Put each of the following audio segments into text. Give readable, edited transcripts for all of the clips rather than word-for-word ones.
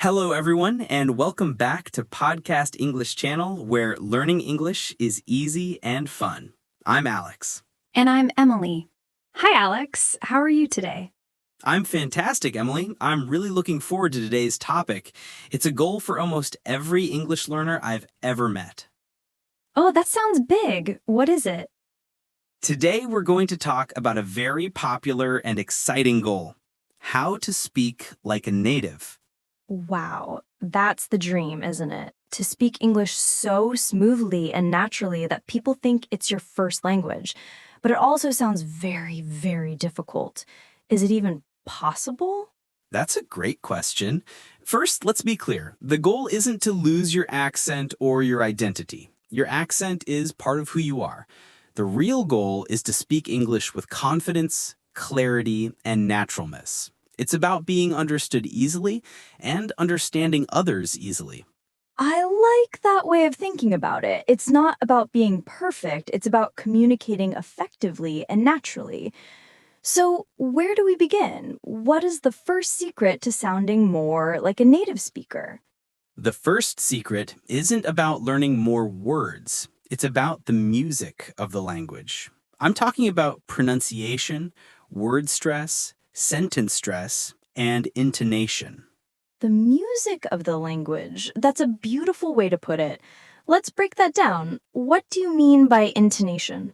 Hello, everyone, and welcome back to Podcast English Channel, where learning English is easy and fun. I'm Alex. And I'm Emily. Hi, Alex. How are you today? I'm fantastic, Emily. I'm really looking forward to today's topic. It's a goal for almost every English learner I've ever met. Oh, that sounds big. What is it? Today, we're going to talk about a very popular and exciting goal: how to speak like a native. Wow, that's the dream, isn't it? To speak English so smoothly and naturally that people think it's your first language. But it also sounds very, very difficult. Is it even possible? That's a great question. First, let's be clear. The goal isn't to lose your accent or your identity. Your accent is part of who you are. The real goal is to speak English with confidence, clarity, and naturalness. It's about being understood easily and understanding others easily. I like that way of thinking about it. It's not about being perfect, it's about communicating effectively and naturally. So, where do we begin? What is the first secret to sounding more like a native speaker? The first secret isn't about learning more words. It's about the music of the language. I'm talking about pronunciation, word stress, sentence stress, and intonation. The music of the language. That's a beautiful way to put it. Let's break that down. What do you mean by intonation?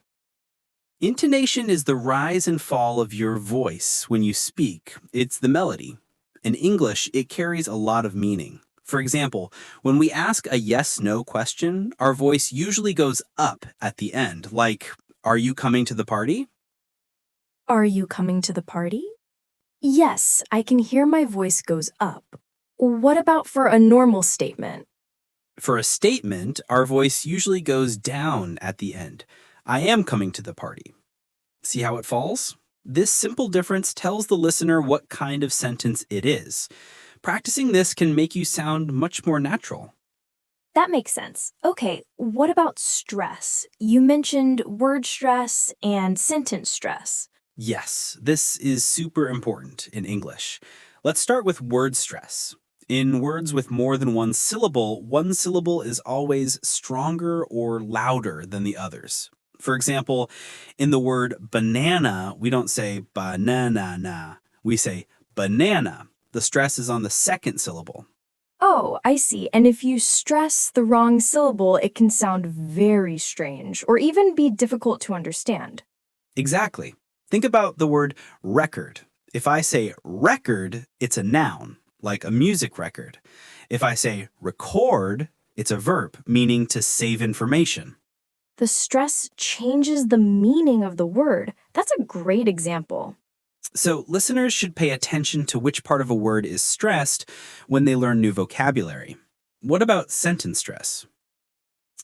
Intonation is the rise and fall of your voice when you speak. It's the melody. In English, it carries a lot of meaning. For example, when we ask a yes-no question, our voice usually goes up at the end, like, "Are you coming to the party?" Are you coming to the party? Yes, I can hear my voice goes up. What about for a normal statement? For a statement, our voice usually goes down at the end. "I am coming to the party." See how it falls? This simple difference tells the listener what kind of sentence it is. Practicing this can make you sound much more natural. That makes sense. Okay, what about stress? You mentioned word stress and sentence stress. Yes, this is super important in English. Let's start with word stress. In words with more than one syllable is always stronger or louder than the others. For example, in the word banana, we don't say banana, we say banana. The stress is on the second syllable. Oh, I see. And if you stress the wrong syllable, it can sound very strange or even be difficult to understand. Exactly. Think about the word record. If I say record, it's a noun, like a music record. If I say record, it's a verb, meaning to save information. The stress changes the meaning of the word. That's a great example. So listeners should pay attention to which part of a word is stressed when they learn new vocabulary. What about sentence stress?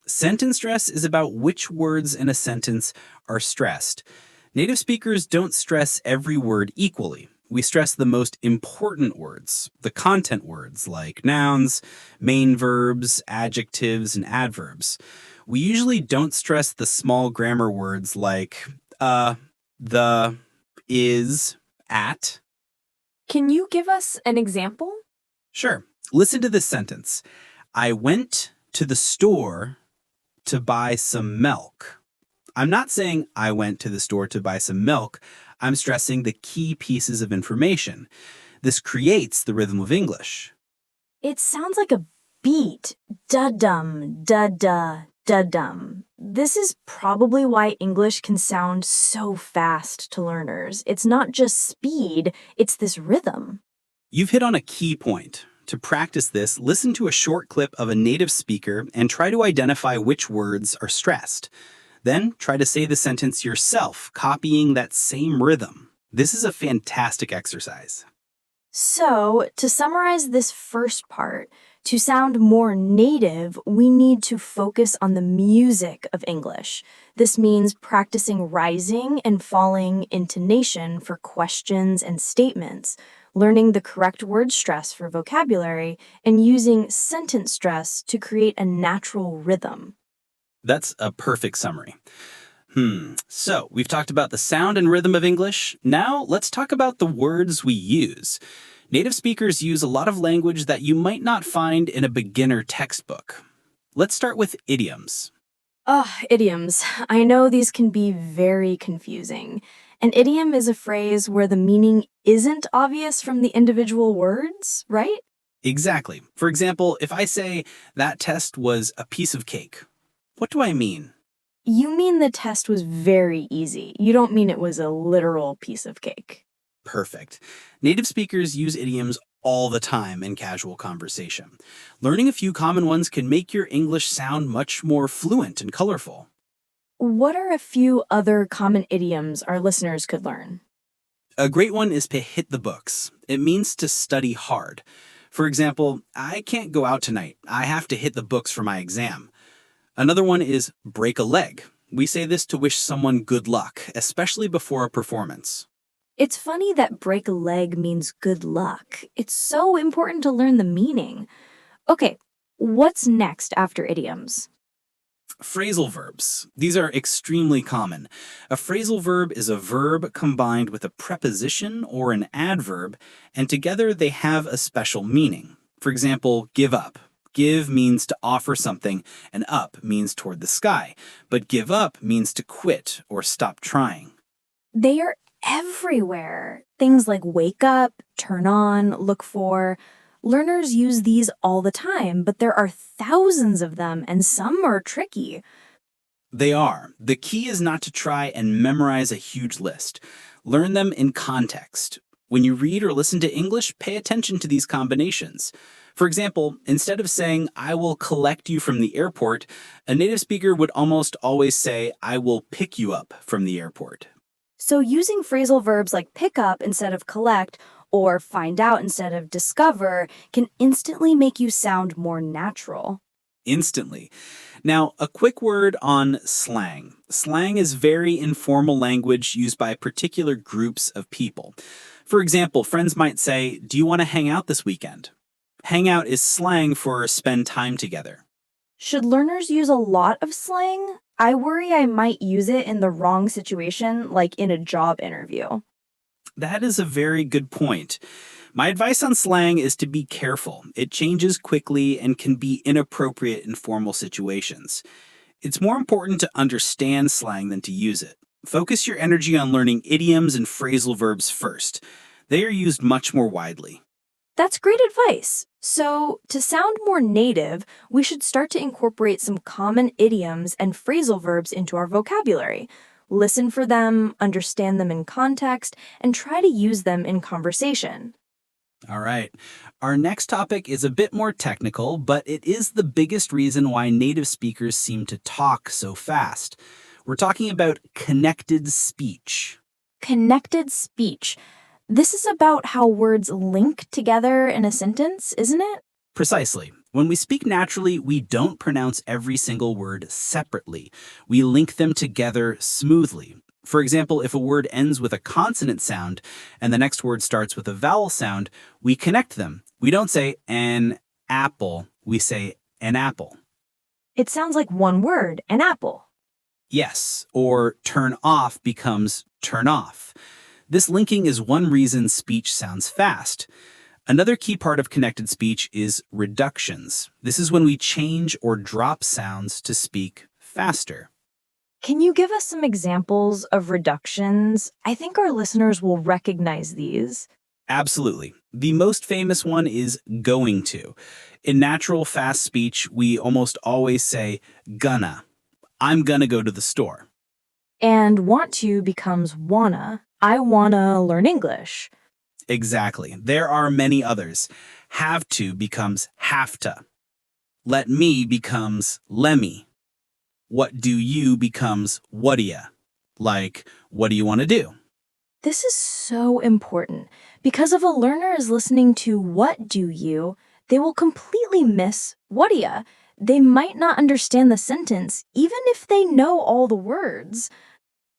Sentence stress is about which words in a sentence are stressed. Native speakers don't stress every word equally. We stress the most important words, the content words like nouns, main verbs, adjectives, and adverbs. We usually don't stress the small grammar words like the, is, at. Can you give us an example? Sure. Listen to this sentence. I went to the store to buy some milk. I'm not saying I went to the store to buy some milk. I'm stressing the key pieces of information. This creates the rhythm of English. It sounds like a beat. Da-dum, da-da, da-dum. This is probably why English can sound so fast to learners. It's not just speed, it's this rhythm. You've hit on a key point. To practice this, listen to a short clip of a native speaker and try to identify which words are stressed. Then try to say the sentence yourself, copying that same rhythm. This is a fantastic exercise. So, to summarize this first part, to sound more native, we need to focus on the music of English. This means practicing rising and falling intonation for questions and statements, learning the correct word stress for vocabulary, and using sentence stress to create a natural rhythm. That's a perfect summary. So we've talked about the sound and rhythm of English. Now let's talk about the words we use. Native speakers use a lot of language that you might not find in a beginner textbook. Let's start with idioms. Idioms. I know these can be very confusing. An idiom is a phrase where the meaning isn't obvious from the individual words, right? Exactly. For example, if I say, that test was a piece of cake, what do I mean? You mean the test was very easy. You don't mean it was a literal piece of cake. Perfect. Native speakers use idioms all the time in casual conversation. Learning a few common ones can make your English sound much more fluent and colorful. What are a few other common idioms our listeners could learn? A great one is to hit the books. It means to study hard. For example, I can't go out tonight. I have to hit the books for my exam. Another one is break a leg. We say this to wish someone good luck, especially before a performance. It's funny that break a leg means good luck. It's so important to learn the meaning. Okay, what's next after idioms? Phrasal verbs. These are extremely common. A phrasal verb is a verb combined with a preposition or an adverb, and together they have a special meaning. For example, give up. Give means to offer something, and up means toward the sky. But give up means to quit or stop trying. They are everywhere. Things like wake up, turn on, look for. Learners use these all the time, but there are thousands of them, and some are tricky. They are. The key is not to try and memorize a huge list. Learn them in context. When you read or listen to English, pay attention to these combinations. For example, instead of saying, I will collect you from the airport, a native speaker would almost always say, I will pick you up from the airport. So using phrasal verbs like pick up instead of collect or find out instead of discover can instantly make you sound more natural. Instantly. Now, a quick word on slang. Slang is very informal language used by particular groups of people. For example, friends might say, do you want to hang out this weekend? Hang out is slang for spend time together. Should learners use a lot of slang? I worry I might use it in the wrong situation, like in a job interview. That is a very good point. My advice on slang is to be careful. It changes quickly and can be inappropriate in formal situations. It's more important to understand slang than to use it. Focus your energy on learning idioms and phrasal verbs first. They are used much more widely. That's great advice. So, to sound more native, we should start to incorporate some common idioms and phrasal verbs into our vocabulary. Listen for them, understand them in context, and try to use them in conversation. All right. Our next topic is a bit more technical, but it is the biggest reason why native speakers seem to talk so fast. We're talking about connected speech. Connected speech. This is about how words link together in a sentence, isn't it? Precisely. When we speak naturally, we don't pronounce every single word separately. We link them together smoothly. For example, if a word ends with a consonant sound and the next word starts with a vowel sound, we connect them. We don't say an apple, we say an apple. It sounds like one word, an apple. Yes, or turn off becomes turn off. This linking is one reason speech sounds fast. Another key part of connected speech is reductions. This is when we change or drop sounds to speak faster. Can you give us some examples of reductions? I think our listeners will recognize these. Absolutely. The most famous one is going to. In natural, fast speech, we almost always say gonna. I'm gonna go to the store. And want to becomes wanna. I wanna learn English. Exactly. There are many others. Have to becomes hafta. Let me becomes lemme. What do you becomes what'ya. Like, what do you want to do? This is so important because if a learner is listening to what do you, they will completely miss what'ya. They might not understand the sentence even if they know all the words.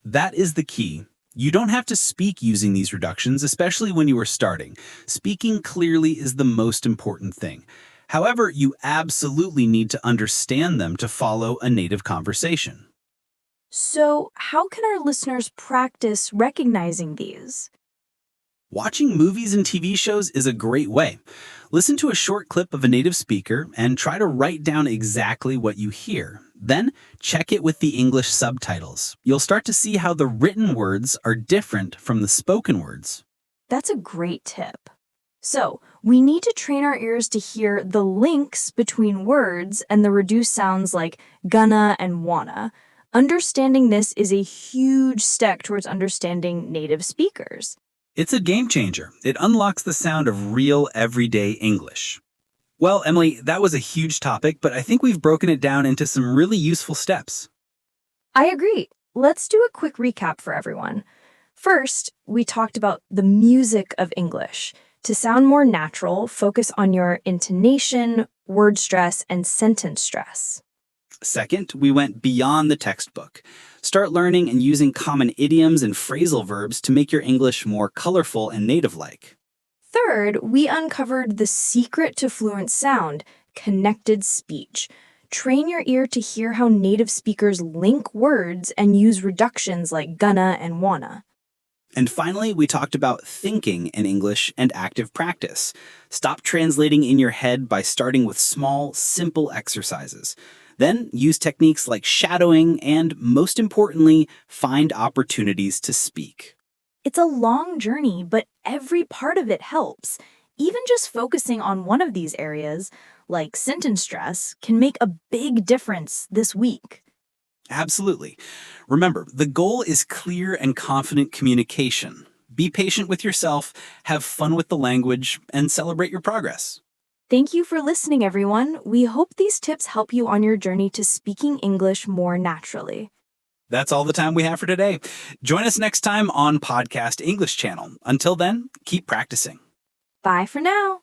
That is the key. You don't have to speak using these reductions, especially when you are starting. Speaking clearly is the most important thing. However, you absolutely need to understand them to follow a native conversation. So, how can our listeners practice recognizing these? Watching movies and TV shows is a great way. Listen to a short clip of a native speaker and try to write down exactly what you hear. Then check it with the English subtitles. You'll start to see how the written words are different from the spoken words. That's a great tip. So, we need to train our ears to hear the links between words and the reduced sounds like gonna and wanna. Understanding this is a huge step towards understanding native speakers. It's a game changer. It unlocks the sound of real, everyday English. Well, Emily, that was a huge topic, but I think we've broken it down into some really useful steps. I agree. Let's do a quick recap for everyone. First, we talked about the music of English. To sound more natural, focus on your intonation, word stress, and sentence stress. Second, we went beyond the textbook. Start learning and using common idioms and phrasal verbs to make your English more colorful and native-like. Third, we uncovered the secret to fluent sound, connected speech. Train your ear to hear how native speakers link words and use reductions like gonna and wanna. And finally, we talked about thinking in English and active practice. Stop translating in your head by starting with small, simple exercises. Then use techniques like shadowing and, most importantly, find opportunities to speak. It's a long journey, but every part of it helps. Even just focusing on one of these areas, like sentence stress, can make a big difference this week. Absolutely. Remember, the goal is clear and confident communication. Be patient with yourself, have fun with the language, and celebrate your progress. Thank you for listening, everyone. We hope these tips help you on your journey to speaking English more naturally. That's all the time we have for today. Join us next time on Podcast English Channel. Until then, keep practicing. Bye for now.